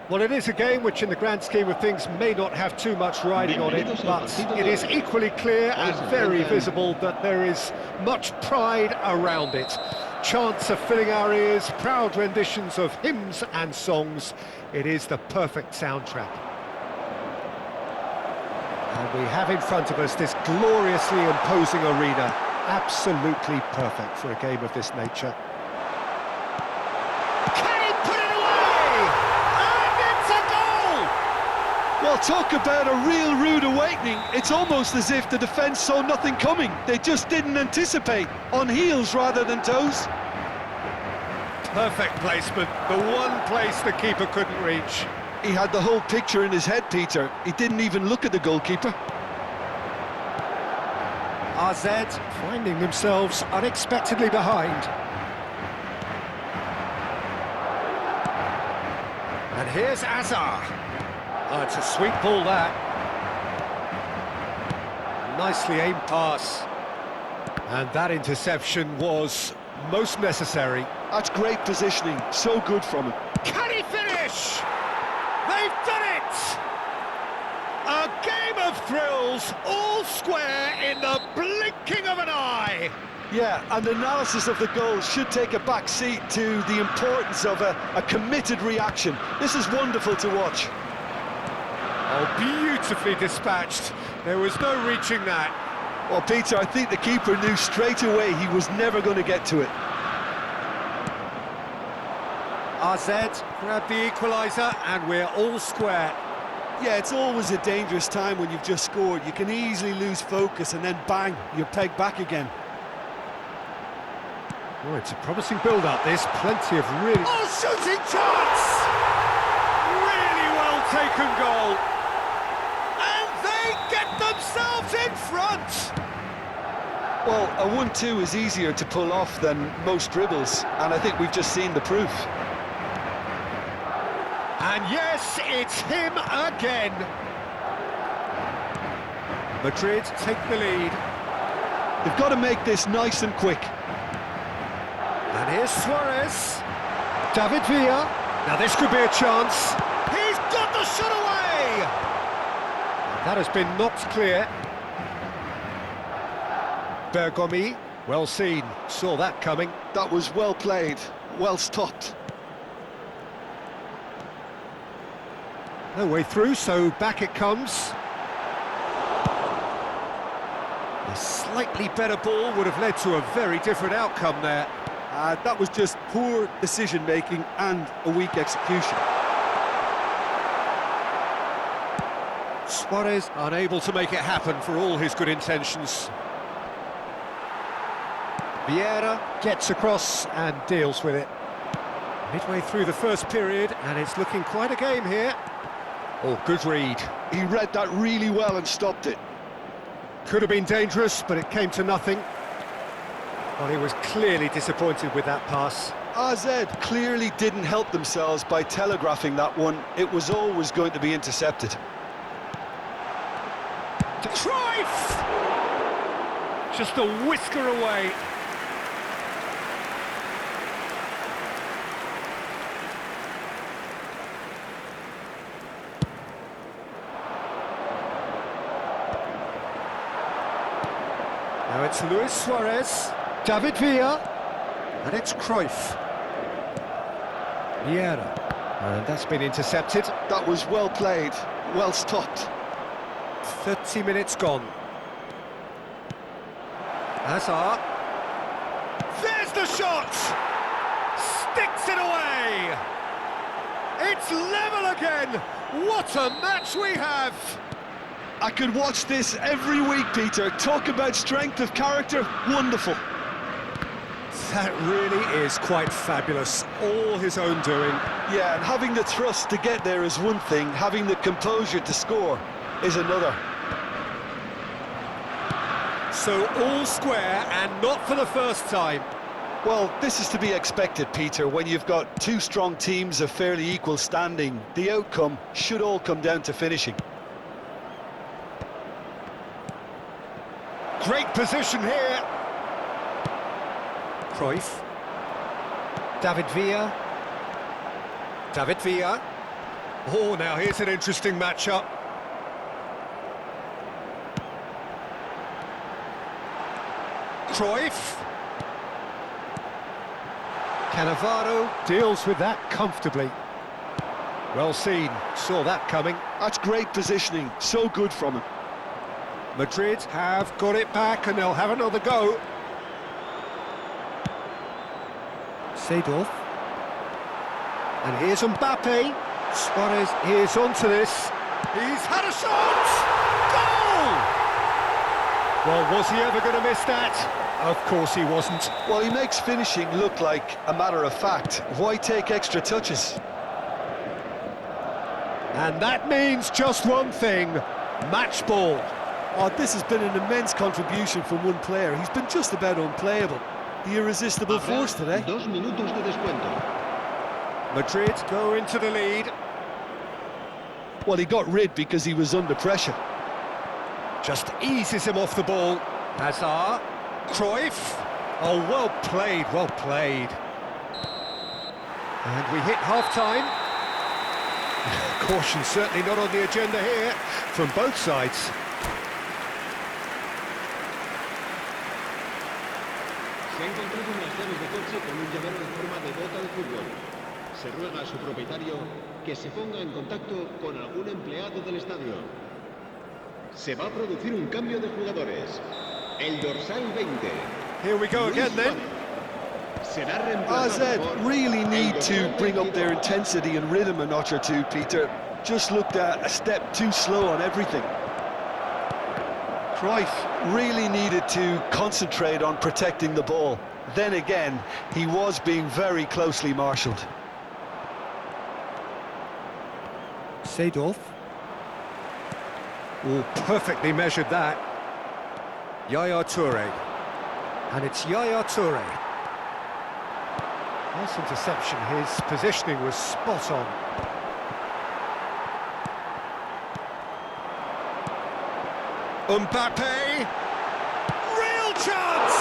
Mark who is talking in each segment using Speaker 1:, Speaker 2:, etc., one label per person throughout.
Speaker 1: Well, it is a game which, in the grand scheme of things, may not have too much riding on it, but it is equally clear and very visible that there is much pride around it. Chants are filling our ears, proud renditions of hymns and songs. It is the perfect soundtrack. And we have in front of us this gloriously imposing arena. Absolutely perfect for a game of this nature.
Speaker 2: Well, talk about a real rude awakening. It's almost as if the defence saw nothing coming. They just didn't anticipate. On heels rather than toes.
Speaker 1: Perfect placement, the one place the keeper couldn't reach.
Speaker 2: He had the whole picture in his head, Peter. He didn't even look at the goalkeeper.
Speaker 1: AZ finding themselves unexpectedly behind. And here's Azar. Oh, it's a sweet ball, that. Nicely aimed pass. And that interception was most necessary.
Speaker 2: That's great positioning, so good from him.
Speaker 1: Can he finish? They've done it! A game of thrills, all square in the blinking of an eye.
Speaker 2: Yeah, and the analysis of the goal should take a back seat to the importance of a committed reaction. This is wonderful to watch.
Speaker 1: Oh, beautifully dispatched. There was no reaching that.
Speaker 2: Well, Peter, I think the keeper knew straight away he was never going to get to it.
Speaker 1: AZ grabbed the equaliser, and we're all square.
Speaker 2: Yeah, it's always a dangerous time when you've just scored. You can easily lose focus and then bang, you're pegged back again.
Speaker 1: Oh, it's a promising build-up, this. Plenty of really...
Speaker 2: Oh, shooting chance!
Speaker 1: Really well taken goal. And they get themselves in front.
Speaker 2: Well, a 1-2 is easier to pull off than most dribbles, and I think we've just seen the proof.
Speaker 1: And yes, it's him again. Madrid take the lead.
Speaker 2: They've got to make this nice and quick.
Speaker 1: And here's Suarez. David Villa. Now this could be a chance. He's got the shot away! That has been knocked clear. Bergomi, well seen, saw that coming.
Speaker 2: That was well played, well stopped.
Speaker 1: No way through, so back it comes. A slightly better ball would have led to a very different outcome there.
Speaker 2: That was just poor decision-making and a weak execution.
Speaker 1: Suarez unable to make it happen for all his good intentions. Vieira gets across and deals with it. Midway through the first period, and it's looking quite a game here. Oh, good read.
Speaker 2: He read that really well and stopped it.
Speaker 1: Could have been dangerous, but it came to nothing. Well, he was clearly disappointed with that pass.
Speaker 2: AZ clearly didn't help themselves by telegraphing that one. It was always going to be intercepted.
Speaker 1: Cruyff! Just a whisker away. Now it's Luis Suarez, David Villa, and it's Cruyff. Vieira, and that's been intercepted.
Speaker 2: That was well played, well stopped.
Speaker 1: 30 minutes gone. Hazard. There's the shot! Sticks it away! It's level again! What a match we have!
Speaker 2: I could watch this every week, Peter. Talk about strength of character, wonderful.
Speaker 1: That really is quite fabulous, all his own doing.
Speaker 2: Yeah, and having the thrust to get there is one thing, having the composure to score is another.
Speaker 1: So all square, and not for the first time.
Speaker 2: Well, this is to be expected, Peter. When you've got two strong teams of fairly equal standing, the outcome should all come down to finishing.
Speaker 1: Great position here. Cruyff. David Villa. David Villa. Oh, now here's an interesting matchup. Cruyff. Cannavaro deals with that comfortably. Well seen, saw that coming.
Speaker 2: That's great positioning, so good from him.
Speaker 1: Madrid have got it back and they'll have another go. Seedorf. And here's Mbappe. Suarez is onto this. He's had a shot! Goal! Well, was he ever going to miss that? Of course he wasn't.
Speaker 2: Well, he makes finishing look like a matter of fact. Why take extra touches?
Speaker 1: And that means just one thing, match ball.
Speaker 2: Oh, this has been an immense contribution from one player. He's been just about unplayable. The irresistible force today.
Speaker 3: 2 minutos de descuento.
Speaker 1: Madrid go into the lead.
Speaker 2: Well, he got rid because he was under pressure.
Speaker 1: Just eases him off the ball. Hazard. Cruyff. Oh, well played, well played. And we hit half-time. Caution certainly not on the agenda here from both sides.
Speaker 3: Se ha encontrado unas llaves de coche con un llavero en forma de bota de fútbol. Se ruega a su propietario que se ponga en contacto con algún empleado del estadio. Se va a producir un cambio de jugadores. El dorsal 20.
Speaker 1: Here we go again then.
Speaker 3: Será reemplazado
Speaker 2: AZ
Speaker 3: por
Speaker 2: really
Speaker 3: el
Speaker 2: need to
Speaker 3: dorsal
Speaker 2: bring up their
Speaker 3: 22.
Speaker 2: intensity and rhythm a notch or two, Peter. Just looked a step too slow on everything. Cruyff really needed to concentrate on protecting the ball. Then again, he was being very closely marshalled.
Speaker 1: Seedorf. Oh, perfectly measured that. Yaya Toure. And it's Yaya Toure. Nice interception, his positioning was spot on. Mbappe! Real chance!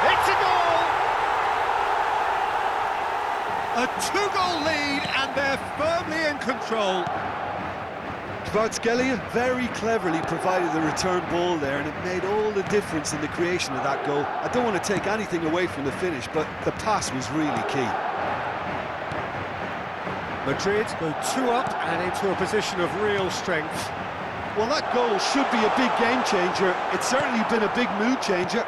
Speaker 1: It's a goal! A two-goal lead and they're firmly in control.
Speaker 2: Kvaratskhelia very cleverly provided the return ball there, and it made all the difference in the creation of that goal. I don't want to take anything away from the finish, but the pass was really key.
Speaker 1: Madrid go 2 up and into a position of real strength.
Speaker 2: Well, that goal should be a big game changer. It's certainly been a big mood changer.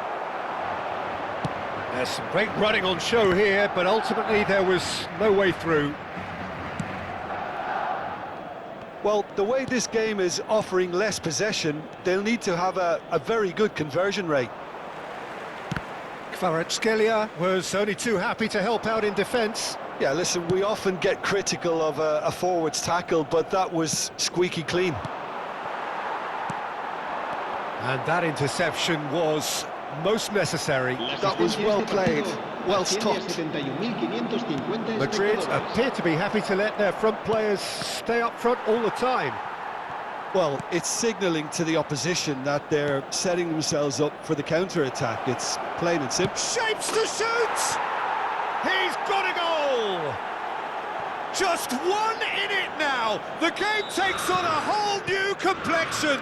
Speaker 1: There's some great running on show here, but ultimately there was no way through.
Speaker 2: Well, the way this game is offering less possession, they'll need to have a very good conversion rate.
Speaker 1: Kvaratskhelia was only too happy to help out in defence.
Speaker 2: Yeah, listen, we often get critical of a forward's tackle, but that was squeaky clean.
Speaker 1: And that interception was most necessary.
Speaker 2: That was well played, well stopped.
Speaker 1: Madrid appear to be happy to let their front players stay up front all the time.
Speaker 2: Well, it's signalling to the opposition that they're setting themselves up for the counter-attack. It's plain and simple.
Speaker 1: Shapes to shoot! He's got a goal! Just one in it now! The game takes on a whole new complexion!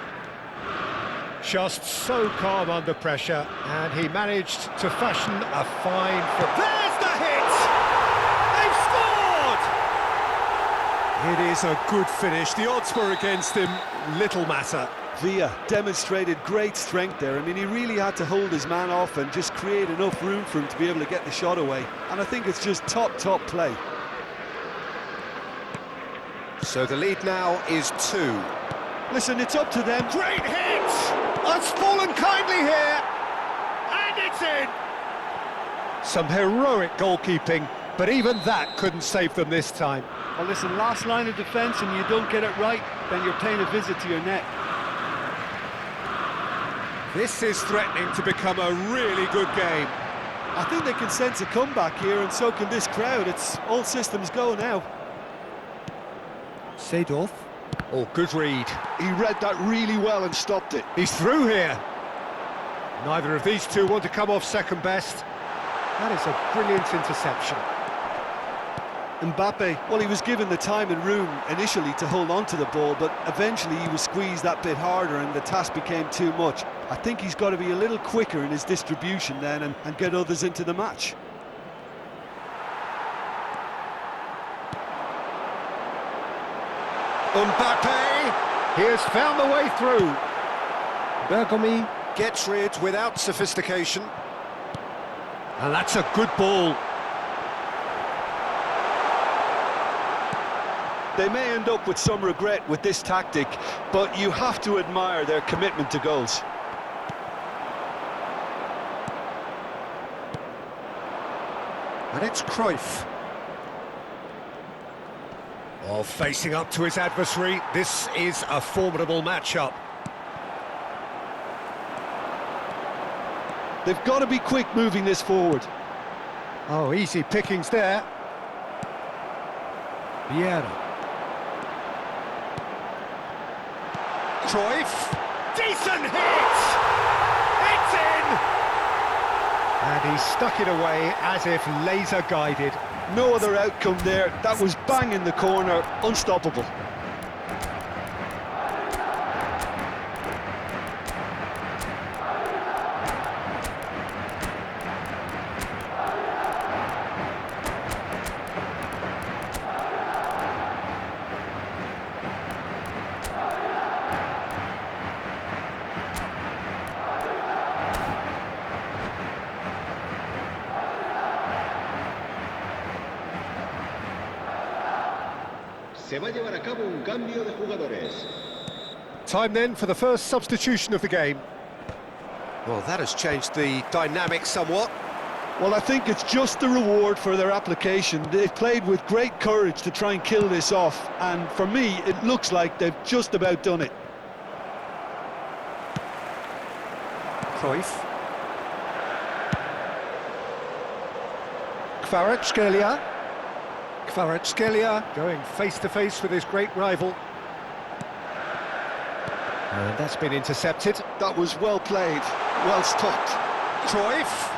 Speaker 1: Just so calm under pressure, and he managed to fashion a fine... There's the hit! They've scored! It is a good finish. The odds were against him, little matter.
Speaker 2: Villa demonstrated great strength there. I mean, he really had to hold his man off and just create enough room for him to be able to get the shot away. And I think it's just top play.
Speaker 1: So the lead now is 2.
Speaker 2: Listen, it's up to them.
Speaker 1: Great hit! It's fallen kindly here, and it's in! Some heroic goalkeeping, but even that couldn't save them this time.
Speaker 2: Well, listen, last line of defence, and you don't get it right, then you're paying a visit to your net.
Speaker 1: This is threatening to become a really good game.
Speaker 2: I think they can sense a comeback here, and so can this crowd. It's all systems go now.
Speaker 1: Seedorf. Oh, good read.
Speaker 2: He read that really well and stopped it.
Speaker 1: He's through here. Neither of these two want to come off second best. That is a brilliant interception.
Speaker 2: Mbappe, well, he was given the time and room initially to hold on to the ball, but eventually he was squeezed that bit harder and the task became too much. I think he's got to be a little quicker in his distribution then and get others into the match.
Speaker 1: Mbappe, he has found the way through. Bergomi gets rid without sophistication. And that's a good ball.
Speaker 2: They may end up with some regret with this tactic, but you have to admire their commitment to goals.
Speaker 1: And it's Cruyff. Oh, facing up to his adversary, this is a formidable matchup.
Speaker 2: They've got to be quick moving this forward.
Speaker 1: Oh, easy pickings there. Vieira. Cruyff, decent hit! It's in! And he stuck it away as if laser guided.
Speaker 2: No other outcome there. That was bang in the corner, unstoppable.
Speaker 3: Se va a llevar a cabo un cambio de jugadores.
Speaker 1: Time then for the first substitution of the game. Well, that has changed the dynamic somewhat.
Speaker 2: Well, I think it's just the reward for their application. They've played with great courage to try and kill this off, and for me, it looks like they've just about done it.
Speaker 1: Cruyff. Kvaratskhelia. Kvaratskhelia going face-to-face with his great rival. And that's been intercepted.
Speaker 2: That was well played, well stopped.
Speaker 1: Cruyff.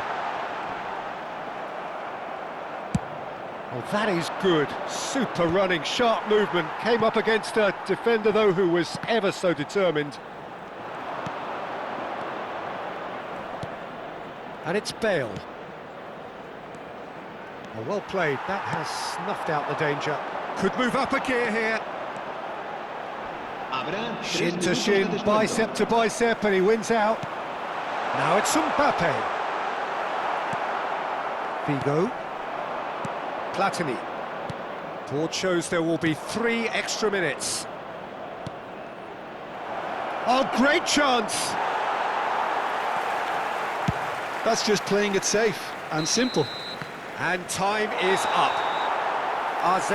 Speaker 1: Oh, that is good. Super running, sharp movement. Came up against a defender, though, who was ever so determined. And it's Bale. Oh, well played. That has snuffed out the danger. Could move up a gear here. Shin to shin, bicep to bicep, and he wins out. Now it's Mbappe. Figo. Platini. Board shows there will be 3 extra minutes. Oh, great chance!
Speaker 2: That's just playing it safe and simple.
Speaker 1: And time is up. AZ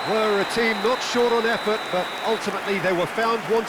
Speaker 1: were a team not short on effort, but ultimately they were found wanting.